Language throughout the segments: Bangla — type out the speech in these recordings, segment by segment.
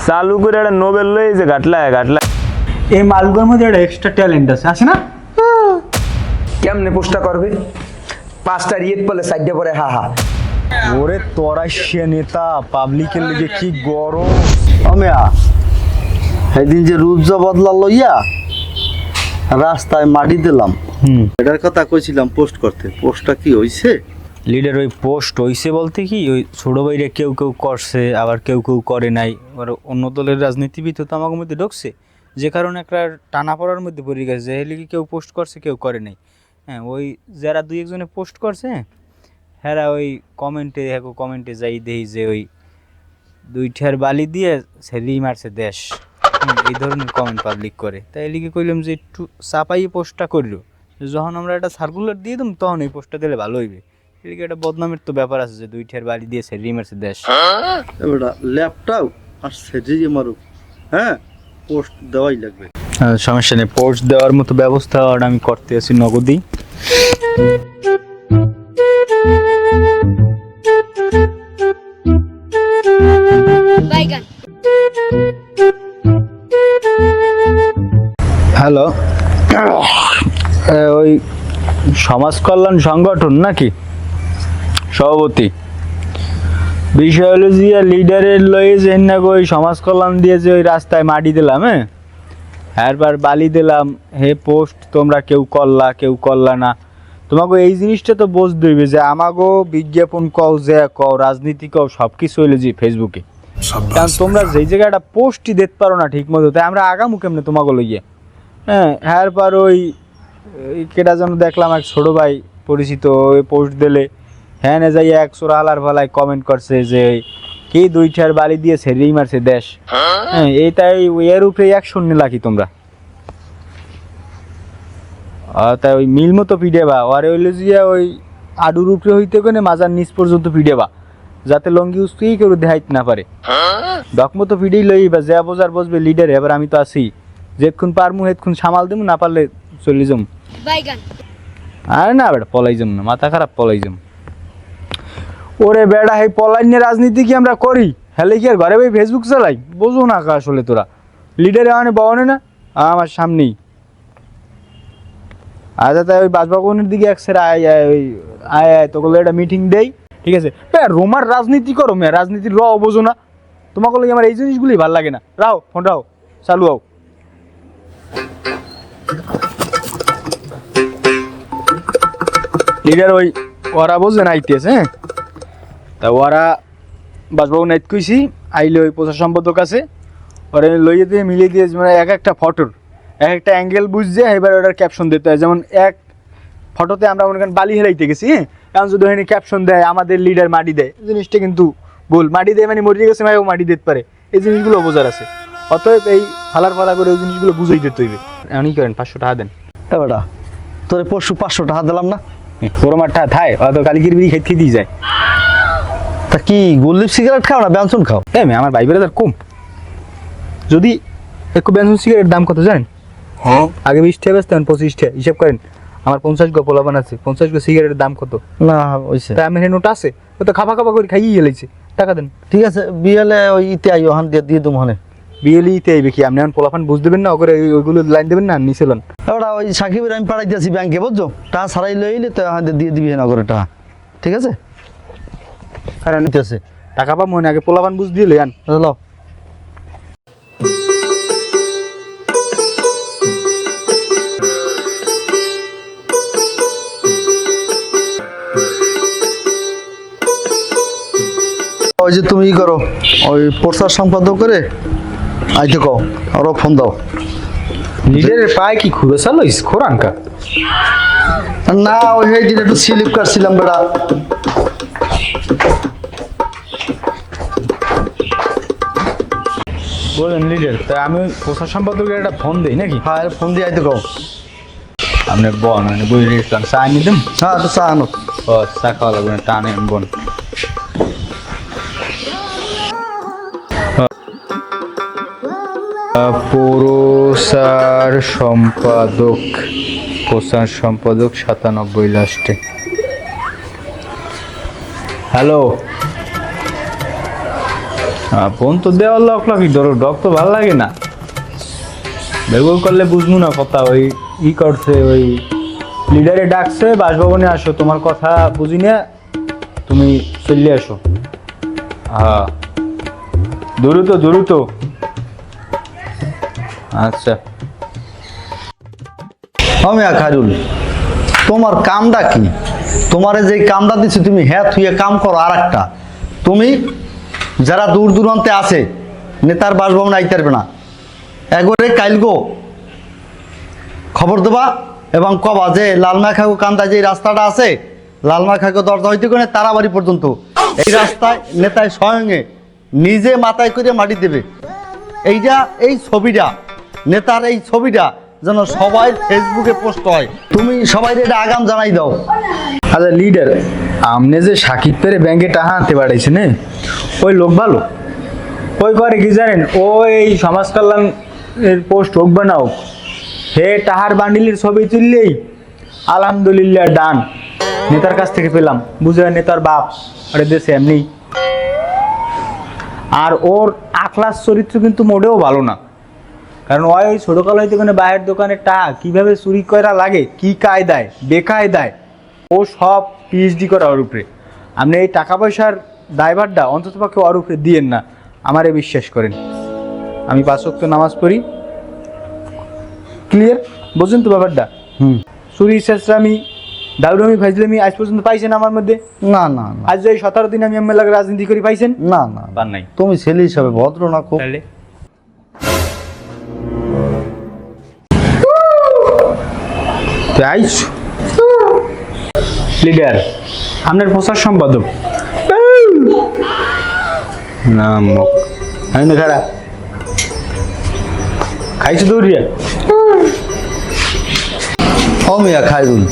চালু করে একটা নোবেল লই যে ঘাটলায় এই মালগুলোর মধ্যে একটা এক্সট্রা ট্যালেন্ট আছে না? কেমনে পোস্টটা করবে? 5টা রিয়েট পড়লে 4টা পরে হা হা। ওরে তোরা সে নেতা পাবলিকের লিগে কি গরম। অমিয়া সেদিন যে রুজা বদলা লইয়া রাস্তায় মাটি দিলাম, এটার কথা কইছিলাম পোস্ট করতে, পোস্টটা কি হইছে? লিডার ওই পোস্ট হইছে বলতে কি ওই ছোট ভাইরা কেউ কেউ করছে আবার কেউ কেউ করে নাই, আবার অন্য দলের রাজনীতিবিদ তো আমাদের মধ্যে ঢুকছে, যে কারণে একটা টানা পড়ার মধ্যে পড়ে গেছে। এলিগে কেউ পোস্ট করছে কেউ করে নাই। হ্যাঁ, ওই যারা দুই একজনে পোস্ট করছে হ্যাঁ ওই কমেন্টে যাই দেখি যে ওই 2 বালি দিয়ে ছেলেই মারছে দেশ, এই ধরনের কমেন্ট পাবলিক করে। তাই এলিগে কইলাম যে একটু চাপাই পোস্টটা করলো, যখন আমরা একটা সার্কুলার দিয়ে দিম তখন এই পোস্টটা দিলে ভালো হইবে। এদিকে একটা বদনামের তো ব্যাপার আছে যে 2 বালি দিয়ে ছেলেই মারছে দেশ। এবারটা ল্যাপটপ আর সেজে মারুক, হ্যাঁ পোস্ট দেওয়াই লাগবে। সমস্যা নেই, পোস্ট দেওয়ার মতো ব্যবস্থা আমি করতে আছি নগদেই। হ্যালো, ওই সমাজ কল্যাণ সংগঠন নাকি সভাপতি? বিষয় হলো যে লিডারের লয়ে যে না ওই সমাজ কল্যাণ দিয়ে যে ওই রাস্তায় মাটি দিলাম, এরপর বালি দিলাম, হে পোস্ট তোমরা কেউ করলা না। তোমাকে এই জিনিসটা তো বুঝতে হইবে যে আমাগো বিজ্ঞাপন কও যে কও রাজনীতি কও সব কিছু হইলে যে ফেসবুকে, কারণ তোমরা যেই জায়গায় একটা পোস্টই দিতে পারো না ঠিক মতো, তাই আমরা আগামু কেমনে তোমাকে লইয়ে? এরপর ওই কেটা যেন দেখলাম এক ছোটো ভাই পরিচিত ওই পোস্ট দিলে হ্যাঁ না যাই এক সোরা আলার ভালায় কমেন্ট করছে যে কি 2 বালি দিয়ে ছেড়েই মারছে দেশ। হ্যাঁ, এইটাই এর উপরে অ্যাকশন নিলা কি তোমরা? তাই ওই মিল মতো পিডেবা ওরে হইলে যে ওই আডুর উপরে হইতে কোনে মাজার নিচ পর্যন্ত পিডেবা, যাতে লঙ্গি উস্তুই কেউ দেখাইতে না পারে। ডকমতো পিডেই লইবা যা বোঝার বসবে লিডার। এবার আমি তো আছি, যেক্ষণ পারমু হেতক্ষণ সামাল দেবো, না পারলে চলে যাম। আরে না বেটা পলাই যাম না, মাথা খারাপ পলাই যাম। ওরে বেড়া এই পলাই নিয়ে রাজনীতি কি আমরা করি? হেলে কি আর ঘরে ভাই ফেসবুক চালাই? বোঝো না আসলে তোরা লিডারে মানে বনে না আমার সামনেই। আচ্ছা, তাই ওই বাসভবনের দিকে এক সেরা আয় তোগুলো একটা মিটিং দেই, ঠিক আছে? রোমার রাজনীতি করো মেয়ে, রাজনীতির র বোঝো না? তোমাকে লাগে আমার এই জিনিসগুলি ভাল লাগে না। রাও ফোন রাও, চালু হও। লিডার ওই ওরা বোঝেন আইতেছে, তা ওরা বাসভবন আইত কইছি আইলে ওই প্রচার সম্পাদক আছে, ওরা লইয়ে দিয়ে মিলিয়ে দিয়ে মানে এক একটা ফটোর এক একটা অ্যাঙ্গেল বুঝছে, এবার ওটার ক্যাপশন দিতে হয়। যেমন এক ফটোতে আমরা মনে করেন বালি হেলাইতে গেছি, এখন যদি ওখানে ক্যাপশন দেয় আমাদের লিডার মাটি দেয়, জিনিসটা কিন্তু ভুল। মাটি দেয় মানে মরিয়ে গেছে ভাই ও মাটি দিতে পারে, এই জিনিসগুলো বোঝার আছে। অতএব এই ফালা করে ওই জিনিসগুলো বুঝেই দিতে হইবে। এমনই করেন 500 টাকা দেন। বেটা তোর পরশু 500 টাকা দিলাম না, তোর মাঠটা থায় অত কালিকির বিড়ি খেতে দিয়ে যায়। তা কি গোল্লিপ সিগারেট খাও না বেনসন খাও? আমার ভাই বেড়ে কম, যদি একটু বেনসন সিগারেট দাম কত জানেন? আগে 20 টাকা বেচতেন, 25 টাকা। হিসাব করেন আমার 50 গো পোলাপান আছে, 50 গো সিগারেটের দাম কত? না হইছে তাই আমি নোট আছে, ও তো খাবা করে খাইয়ে গেলেছে। টাকা দেন। ঠিক আছে, বিয়েলে ওই ইতে আইও হান দিয়ে দেবো হানে। বিয়েলিতে আইবে কি? আপনি এখন পোলাপান বুঝ দেবেন না, ওগুলো ওইগুলো লাইন দেবেন না, নিচেলন। ওটা ওই সাকিবের আমি পাঠাই দিয়েছি ব্যাংকে, বুঝছো? টাকা ছাড়াই লইলে তো হাতে দিয়ে দিবি না করে টাকা, ঠিক আছে? আর নিতে আছে টাকা পা মনে আগে পোলাপান বুঝ দিয়ে লই আন। চলো ওই যে তুমি ই করো, ওই প্রচার সম্পাদক করে আইতে কও, আরো ফোন দাও। লিডারের পায় কি খুঁড়ো চালোইস খোরানকা? না ওই দিন একটু স্লিপ কাটছিলাম বেড়া। বলেন লিডার, তাই আমি প্রচার সম্পাদকের একটা ফোন দিই নাকি? হ্যাঁ ফোন দিয়ে আইতে কও। আপনি বন মানে বই রেস্টুরেন্ট চা আনি দেন। হ্যাঁ একটু চা আনো। ও চা খাওয়া লাগবে না, টানে বন। প্রচার সম্পাদক 97 লাস্টে। হ্যালো, ফোন তো দেওয়ার লকি ডক তো ভালো লাগে না, বেগুল করলে বুঝবো না কথা। ওই করছে, ওই লিডারে ডাকছে বাসভবনে আসো, তোমার কথা বুঝি না, তুমি চলে আসো। হ্যাঁ দ্রুত। আচ্ছা মিয়া খায়রুল, তোমার কামটা কি? তোমারে যে কামটা দিচ্ছি তুমি হ্যাঁ থুয়ে কাম করো। আর একটা, তুমি যারা দূর দূরান্তে আছে নেতার বাসভবনে আইতে পারবে না, একবারে কাইলগো খবর দেবা এবং কবা যে লালমা খাগো কান্দা যে রাস্তাটা আছে, লালমা খাগো দরজা হইতে করে তারাবাড়ি পর্যন্ত এই রাস্তায় নেতায় স্বয়ংে নিজে মাথায় করে মাটি দেবে। এই ছবিটা নেতার এই ছবিটা যেন সবাই ফেসবুকে পোস্ট হয়, তুমি সবাই এটা আগাম জানাই দাও। আচ্ছা লিডার, আমনে যে সাকিব পেরে ব্যাংকে টাকা আনতে পাঠাইছে না, ওই লোক ভালো। ওই করে কি জানেন, ওই সমাজ কল্যাণের পোস্ট হোক বা না হোক, হে টাহার বান্ডিলের ছবি তুললেই আলহামদুলিল্লাহ ডান, নেতার কাছ থেকে পেলাম, বুঝে নেতার বাপ আরে দেশে এমনি। আর ওর আখলাস চরিত্র কিন্তু মোটেও ভালো না, কারণ ওই ছোটকাল হইতে কোনো বাইরের দোকানের টাকা কীভাবে চুরি করা লাগে, কি কায়দায় বেকায়দায়, ও সব পিএইচডি করা ওর উপরে। আপনি এই টাকা পয়সার দায়ভারটা অন্তত পক্ষে ওর উপরে দিয়েন না, আমারে বিশ্বাস করেন। আমি 5 ওয়াক্ত নামাজ পড়ি, ক্লিয়ার বুঝুন তো ব্যাপারটা। চুরি চেষ্টামি দাউরামি ফাইজলামি আজ পর্যন্ত পাইছেন আমার মধ্যে? না না না, আজ এই 17 দিন আমি এমএলএ রাজনীতি করি, পাইছেন? না না পান নাই। তুমি ছেলে হিসাবে ভদ্র না খুব। তাহলে লিডার আপনার প্রচার সম্পাদক নাম আমি তো খারাপ খাইছো দৌড়িয়া। মিয়া খায়রুল,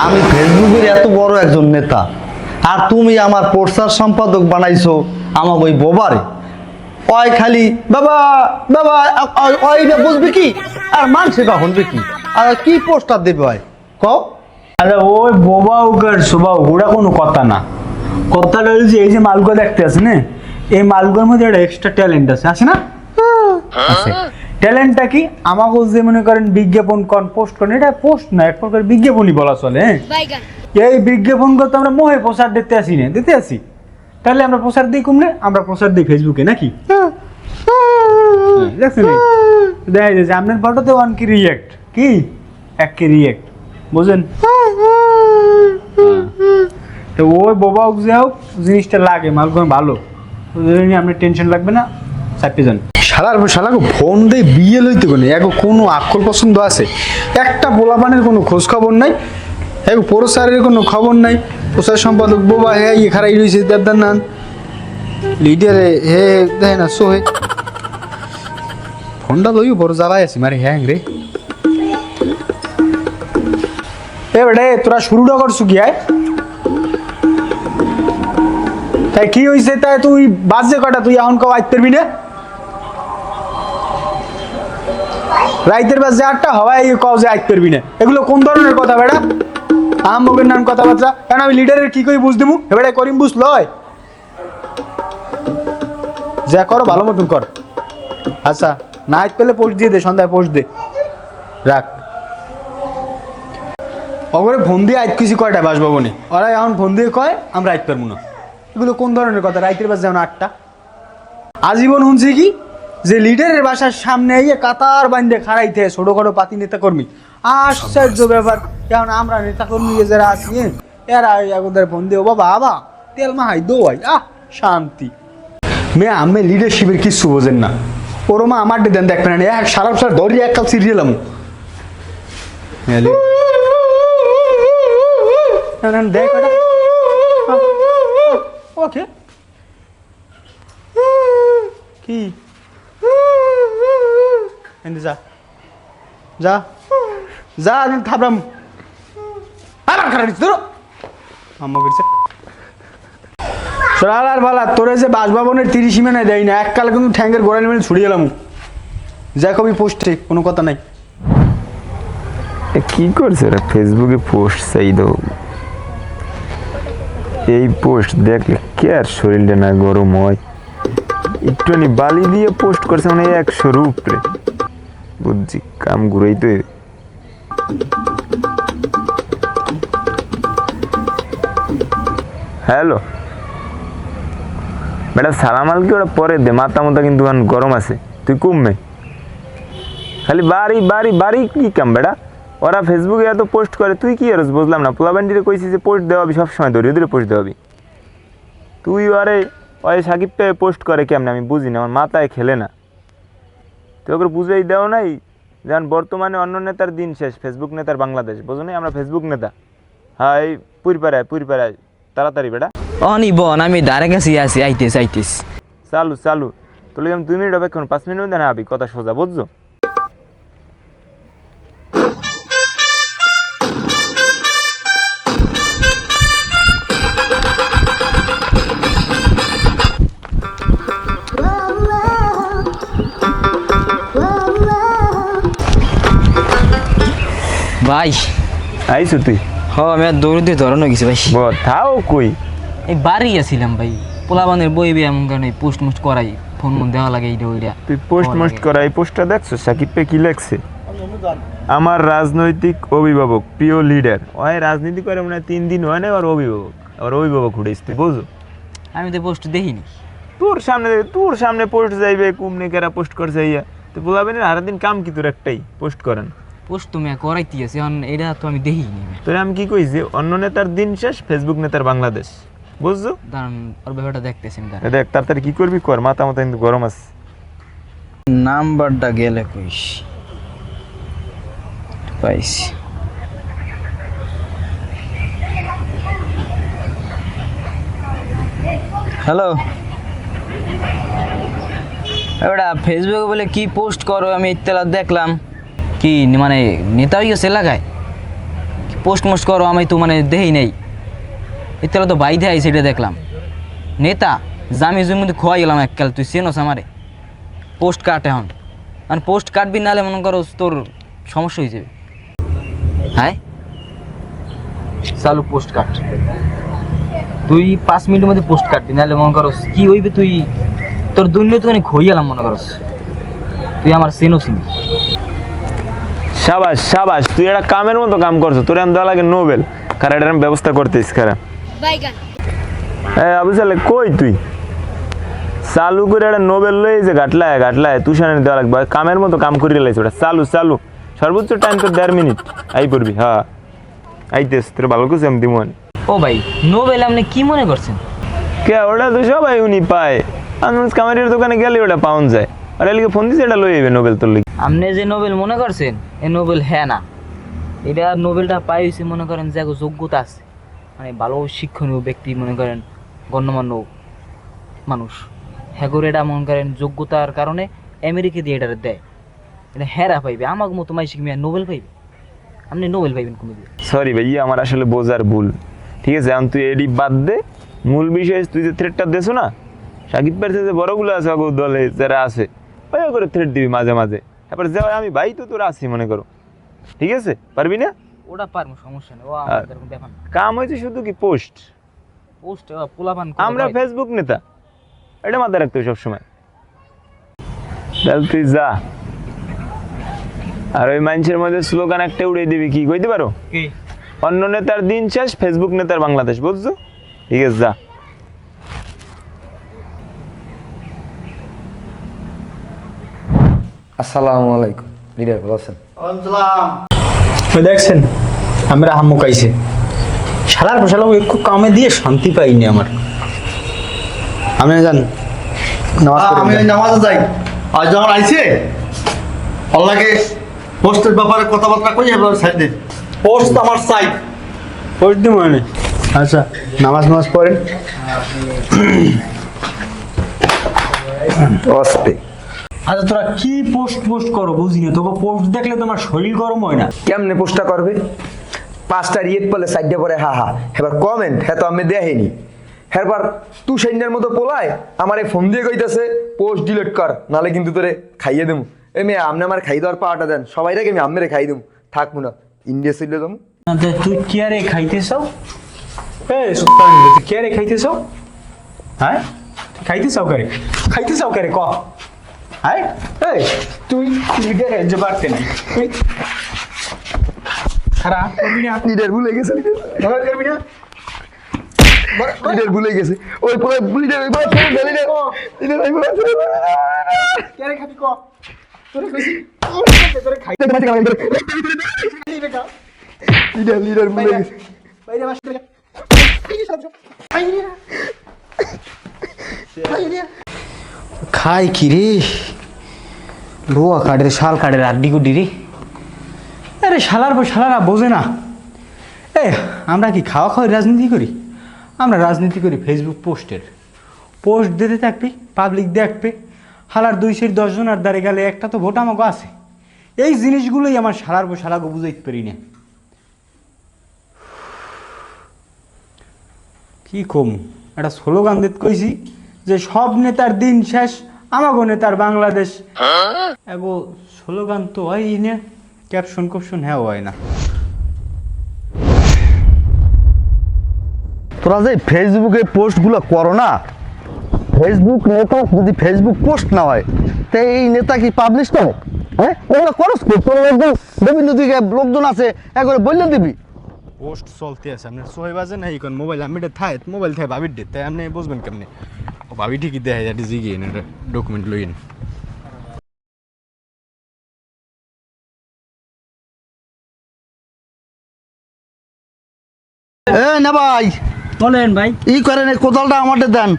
আমি ফেসবুকের এত বড় একজন নেতা, আর তুমি আমার প্রচার সম্পাদক বানাইছো আমাকে ওই বোবারে। ওই খালি বাবা বাবা ওইটা বুঝবে কি আর মানছে বা শুনবে কি, আর কি পোস্টার দেবে হয় কও? আরে ওই বোবা উগার শোভা ওরা কোনো কথা না। কথাটা হল যে এই যে মালগুলো দেখতে আছে না, এই মালগুলোর মধ্যে একটা এক্সট্রা ট্যালেন্ট আছে না? আছে। ট্যালেন্টটা কি? আমাকে যে মনে করেন বিজ্ঞাপন পোস্ট করেন, এটা পোস্ট না, এক প্রকার বিজ্ঞাপনই বলা চলে। হ্যাঁ, এই বিজ্ঞাপনগুলো তো আমরা মোহে প্রচার দিতে আসি না, দিতে আসি। তাহলে আমরা প্রচার দিই কমলে, আমরা প্রচার দিই ফেসবুকে নাকি? দেখছেন দেখা যাচ্ছে আপনার ফটোতে ওয়ান কি রিয়েক্ট, কি এক কি রিয়েক্ট, বুঝেন? তো ওই বোবা হোক যে হোক জিনিসটা লাগে, মালগুলো ভালো, আপনার টেনশন লাগবে না। চারটে জন শালাকে ফোন দিয়ে বিয়ে লইতে কোনে এখন কোনো আক্কল পছন্দ আছে? একটা পোলাপানের কোনো খোঁজ খবর নাই, এখন প্রচারের কোনো খবর নাই। প্রচার সম্পাদক বোবা হে ইয়ে খারাই রয়েছে দেবদার নান লিডারে হে দেখে না সোহে ফোনটা লইও বড় জ্বালাই আছি মারে হ্যাং রে। এ বেটা তোরা শুরুটা করছু কি? তাই কি হয়েছে? তাই তুই বাজে কটা, তুই এখন কেউ আইতে পারবি না? রাইতের বাজে 8টা হওয়ায় কও যে আইতে পারবি না, এগুলো কোন ধরনের কথা বেটা? আমগের নাম কথাবার্তা, কারণ আমি লিডারের কি কই বুঝ দেবো? এবারে করিম বুঝ লয়, যা করো ভালো মতন কর। আচ্ছা না আইতে পেলে পোস্ট দিয়ে দে, সন্ধ্যায় পোস্ট দে, রাখ। ওরে ফোন দিয়ে আইত কিছু কয়টা বাসভবনে, ওরা এখন ফোন দিয়ে কয় আমরা আইতে পারবো না। এগুলো কোন ধরনের কথা? রাইতের বাজে যেমন 8টা। আজীবন শুনছি কি যে লিডারের বাসার সামনে আইয়ে কাতার বান্ধে খাড়াইতে ছোটখাটো পাতি নেতা কর্মী, আশ্চর্য ব্যাপার। কারণ আমরা নেতা কর্মী যারা আছি এরা ওদের ফোন দিয়ে বাবা আবা তেল মাহাই দোয়াই শান্তি। মেয়ে আমি লিডারশিপের কিচ্ছু বোঝেন না, ওর মা আমার দেন দেখবেন না, এক সারা সার ধরিয়ে এক কাল সিরিয়ালাম দেখ ওকে কি যা যা যা থাপড়াম আবার খারাপ ধরো আমাকে আর ভালা তোরে যে বাসভবনের 30 সীমানায় দেয় না, এককালে কিন্তু ঠ্যাঙ্গের গোড়া নেমে ছুড়ে গেলাম। যা কবি পোস্টে কোনো কথা নাই। কি করছে ওরা ফেসবুকে পোস্ট চাই দাও, এই পোস্ট দেখলে কে আর শরীরটা না গরম হয়। একটুখানি বালি দিয়ে পোস্ট করছে মানে 100 উপরে বুঝছি কাম ঘুরেই তো হ্যালো বেটা সালাম আলকি ওরা পরে দে মাথা মতো কিন্তু এখন গরম আছে তুই কমবে খালি বাড়ি বাড়ি বাড়ি কি কাম বেটা ওরা ফেসবুকে এত পোস্ট করে তুই কি আর বুঝলাম না পোলাবান্ডিরে কইছিস যে পোস্ট দেওয়াবি সবসময় ধরে ধরে পোস্ট দেওয়াবি তুই আরে ওই সাকিব পে পোস্ট করে কেমন আমি বুঝি না আমার মাথায় খেলে না তুই ওকে বুঝেই দেও নাই যেমন বর্তমানে অন্য নেতার দিন শেষ ফেসবুক নেতার বাংলাদেশ বোঝো নাই আমরা ফেসবুক নেতা হ্যাঁ এই পুরপাড়ায় তাড়াতাড়ি বেটা অনি বন আমি দাঁড়ে গেছি আছি আইতেস চালু তোলে আমি 2 মিনিট অপেক্ষণ 5 মিনিট মধ্যে না আবি কথা সোজা বুঝছো ভাই আইসো তুই আমি আর দৌড় দিয়ে ধরানো গেছি ভাই থাও কই এই বাড়ি আসছিলাম ভাই পোলাবানের বই বই এমন কারণে পোস্ট মোস্ট করাই ফোন মন দেওয়া লাগে এইটা ওইটা তুই পোস্ট মোস্ট করা এই পোস্টটা দেখছো সাকিব পে কি লেখছে আমার রাজনৈতিক অভিভাবক প্রিয় লিডার ওই রাজনীতি করে মনে হয় 3 দিন হয় না আর অভিভাবক উঠেছে তুই বুঝো আমি তো পোস্ট দেখিনি তোর সামনে পোস্ট যাইবে কুমনে কেরা পোস্ট করছে ইয়া তুই বলাবেন আর দিন কাম কি তোর একটাই পোস্ট করেন পোস্ট তুমি করাইতে আছে এখন এটা তো আমি দেখিনি তোর আমি কি কইছি অন্য নেতার দিন শেষ ফেসবুক নেতার বাংলাদেশ বুঝছো দাঁড়ান ওর ব্যাপারটা দেখতেছি আমি দেখ তাড়াতাড়ি কি করবি কর মাথা কিন্তু গরম আছে নাম্বারটা গেলে কইস পাইছি হ্যালো এবারে ফেসবুকে বলে কি পোস্ট করো আমি ইত্তেলা দেখলাম কি মানে নেতা হইয়াছে এলাকায় পোস্ট মোস্ট করো আমি তো মানে দেই নেই ইত্তেলা তো বাইধে আই সেটা দেখলাম নেতা জামি জমির মধ্যে খোয়াই গেলাম এককাল তুই চেনস আমারে পোস্ট কাট এখন মানে পোস্ট কাটবি নাহলে মনে করো তোর সমস্যা হয়ে যাবে হ্যাঁ চালু পোস্ট কাট তুই 5 মিনিটের মধ্যে পোস্ট কাটবি নাহলে মনে করো কি হইবে তুই তোর দুনিয়া তো খই গেলাম মনে করস তুই আমার চেনো চিনি সাবাস তুই একটা কামের মতো কাম করছো তোর আমি দেওয়া লাগে নোবেল কারণ এটার আমি ব্যবস্থা করতেস কারা আবু সালে কই তুই চালু করে একটা নোবেল লই যে ঘাটলায় তুষারের দেওয়া লাগবে কামের মতো কাম করে লাইছে ওটা চালু সর্বোচ্চ টাইম তোর 1.5 মিনিট আই পড়বি হ্যাঁ আইতেস তোর ভালো কিছু আমি দিমন ও ভাই নোবেল আপনি কি মনে করছেন কে ওটা তো সবাই উনি পায় আনুস কামারের দোকানে গেলে ওটা পাউন যায় আর এলিকে ফোন দিছে এটা লই যাবে নোবেল তোর লাগি আপনি যে নোবেল মনে করছেন এই নোবেল হ্যাঁ না এটা নোবেলটা পাইছে মনে করেন যে যোগ্যতা আছে মানে ভালো শিক্ষণীয় ব্যক্তি মনে করেন গণ্যমান্য মানুষ হ্যাঁ করে এটা মনে করেন যোগ্যতার কারণে আমেরিকা দিয়ে এটা দেয় এটা হেরা পাইবে আমাকে মতো মাই শিখবি নোবেল পাইবে আপনি নোবেল পাইবেন কোনো দিয়ে সরি ভাই আমার আসলে বোঝার ভুল ঠিক আছে এখন তুই এডি বাদ দে মূল বিষয় তুই যে থ্রেটটা দেছো না সাকিব পারছে যে বড়গুলো আছে আগো দলে যারা আছে ওই করে থ্রেট দিবি মাঝে মাঝে তারপর যে আমি ভাই তো তোর আছি মনে করো ঠিক আছে পারবি না ওটা পারবো সমস্যা নেই ও আমাদের কোনো ব্যাপার না কাম হয়েছে শুধু কি পোস্ট পোলাপান আমরা ফেসবুক নেতা এটা মাথায় রাখতে হবে সবসময় তুই যা আর ওই মানুষের মধ্যে স্লোগান একটা উড়িয়ে দিবি কি কইতে পারো অন্য নেতার দিন শেষ ফেসবুক নেতার বাংলাদেশ বুঝছো ঠিক আছে যা আসসালামু আলাইকুম লিডার ভালো আছেন দেখছেন আমরা হামুকাইছে শালার শালা একটু কামে দিয়ে শান্তি পাইনি আমার আপনি জান আমি ওই নামাজে যাই আর যখন আইছে আল্লাহকে পোস্টের ব্যাপারে কথাবার্তা কই এবার সাইড দে পোস্ট আমার সাইড পোস্ট দিই মানে আচ্ছা নামাজ পড়েন অস্তে আচ্ছা তোরা কি পোস্ট করো বুঝি না তোকে পোস্ট দেখলে তোমার শরীর গরম হয় না কেমনে পোস্টটা করবে 5টা রিয়েট পেলে সাইডে পরে হা এবার কমেন্ট হ্যাঁ তো আমি দেখিনি এরপর তুই সৈন্যের মতো পোলায় আমার এই ফোন দিয়ে কইতাছে পোস্ট ডিলিট কর নালে কিন্তু তোরে খাইয়ে দেবো এ মেয়ে আপনি আমার খাই দেওয়ার পাওয়াটা দেন সবাই রেখে আমি আপনারে খাই দেবো থাকবো না ইন্ডিয়া চলে যাবো তুই কি আরে খাইতেছ এই সুলতান তুই কি আরে খাইতেছ হ্যাঁ খাইতে চাও করে ক আয় এই তুই লিডার যে পারতে নাই খারাপ করবি না লিডার ভুলে গেছে ধর করবি না লিডার ভুলে গেছে ওই পরে লিডার ওই বাচ্চা লিডার লিডার ওই বাচ্চা কেরে খাবি ক তোরে কইছি তোরে খাই লিডার লিডার ভুলে গেছে বাইরে বাস করে খাই কি রে লোয়া কাঠের শাল কাঠের আড্ডি গুড্ডি রে আরে শালার পর শালারা বোঝে না এ আমরা কি খাওয়া খাওয়াই রাজনীতি করি আমরা রাজনীতি করি ফেসবুক পোস্ট দিতে থাকবি পাবলিক দেখবে হালার 210 জনের দ্বারে গেলে একটা তো ভোট আমাকে আছে এই জিনিসগুলোই আমার শালার পর শালাকে বুঝাইতে পারি না কি কম একটা স্লোগান দিতে কইছি যে সব নেতার দিন শেষ আমাগো নেতার বাংলাদেশ এগো স্লোগান তো হয় না ক্যাপশন হ্যাঁ হয় না তোরা যে ফেসবুকে পোস্টগুলো করো না ফেসবুক নেতা যদি ফেসবুক পোস্ট না হয় তো এই নেতা কি পাবলিশ না হ্যাঁ ওগুলো করস তোর লোকজন বিভিন্ন দিকে লোকজন আছে একবারে বললে দিবি পোস্ট চলতে আছে আপনার সোহে বাজে না এখন মোবাইল আমি মোবাইল থাকে ভাবির ডে তাই আপনি বুঝবেন কেমনি ও ভাবি ঠিকই দেখে যাটি জিগিয়ে ডকুমেন্ট লইন এ না ভাই বলেন ভাই ই করেন এই কোদালটা আমাদের দেন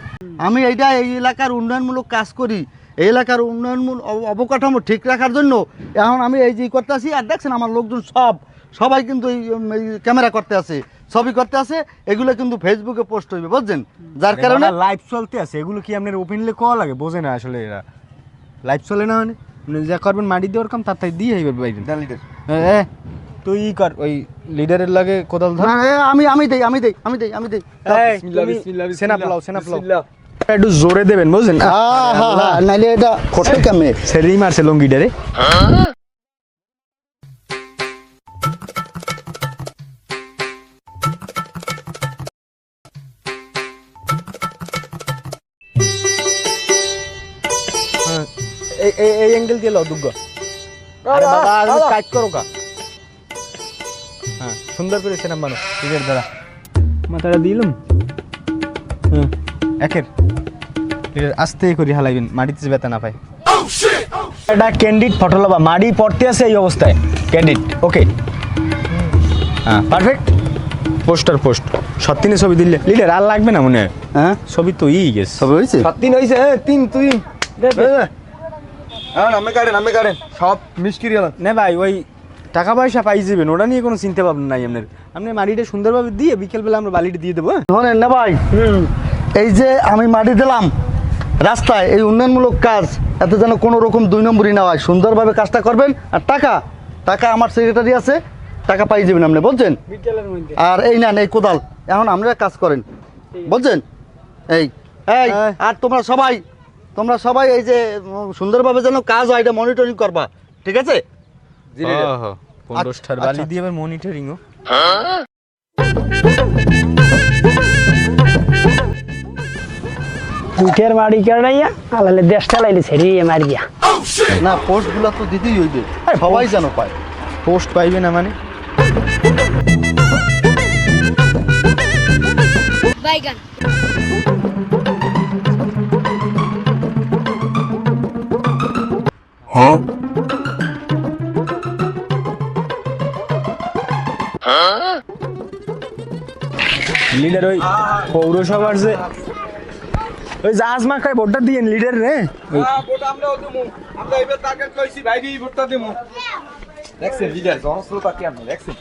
আমি এইটা এই এলাকার উন্নয়নমূলক কাজ করি এই এলাকার উন্নয়নমূলক অবকাঠামো ঠিক রাখার জন্য এখন আমি এই যে করতে আসি আর দেখছেন আমার লোকজন সবাই কিন্তু এই ক্যামেরা করতে আছে ছবি করতে আছে এগুলো কিন্তু ফেসবুকে পোস্ট হইবে বুঝছেন যার কারণে লাইভ চলতে আছে এগুলো কি আপনার ওপেনলি কল লাগে বোঝে না আসলে এরা লাইভ চলে না মানে আপনি যা করবেন মাটি দেওয়ার কাম তার তাই দিয়ে হইবে বাইরে লিডার তুই ই কর ওই লিডারের লাগে কোদাল ধর না, আমি দেই সেনা প্লাও একটু জোরে দেবেন বুঝলেন নাইলে এটা খোটে কামে সেরি মারছে লঙ্গিটারে এই অ্যাঙ্গেল দিয়ে লও দুগ্গ আরে বাবা আগে কাজ করো কা হ্যাঁ সুন্দর করে সেনা বানো টিকের দ্বারা মাথাটা দিলাম হ্যাঁ একের আস্তে করি হালাইবেন মাটিতে ব্যথা না পায় এটা ক্যান্ডিড ফটো লবা মাটি পড়তে আছে এই অবস্থায় ক্যান্ডিড ওকে হ্যাঁ পারফেক্ট পোস্ট সত্যিনে ছবি দিলে লিডার আর লাগবে না মনে হয় হ্যাঁ ছবি তো ই গেছে সব হয়েছে 3 হইছে হ্যাঁ 3 তুই হ্যাঁ নামে কাটেন সব মিশকিরি হলো না ভাই ওই টাকা পয়সা পাই যাবেন ওটা নিয়ে কোনো চিন্তা ভাবনা নাই আপনার আপনি মাটিটা সুন্দরভাবে দিয়ে বিকেলবেলা আমরা বালিটা দিয়ে দেবো হ্যাঁ শোনেন না ভাই এই যে আমি মাটি দিলাম রাস্তায় এই উন্নয়নমূলক কাজ এত যেন কোনো রকম 2 নম্বরই না হয় সুন্দরভাবে কাজটা করবেন আর টাকা আমার সেক্রেটারি আছে টাকা পাই যাবেন আপনি বুঝছেন আর এই নেন এই কোদাল এখন আমরা কাজ করেন বুঝছেন এই আর তোমরা সবাই এই যে সুন্দরভাবে যেন কাজ হয় এটা মনিটরিং করবা ঠিক আছে জি লিডার 15টার বালি দিয়ে আবার মনিটরিংও উঠের বাড়ি কাটাইয়া আলালে দেশটা লাইলে ছেড়িয়ে মারিয়া না পোস্টগুলো তো দিতেই হইবে সবাই যেন পায় পোস্ট পাইবে না মানে বাইগান লিডার ওই পৌরসভার যে ওই জাহাজ মাখায় ভোটটা দিয়ে লিডার রে ভোট আমরাও দেবো আমরা এবার তাকে কইছি ভাই ভোটটা দেবো দেখছেন লিডার জনশ্রোতা কি আমরা দেখছেন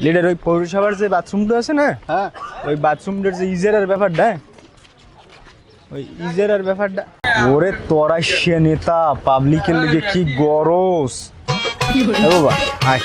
লিডার ওই পৌরসভার যে বাথরুমটা আছে না হ্যাঁ ওই বাথরুমটার যে ইজারার ব্যাপারটা ওই ইজারার ব্যাপারটা ওরে তোরা সে নেতা পাবলিকের লিগে কি গরস বাবা আয়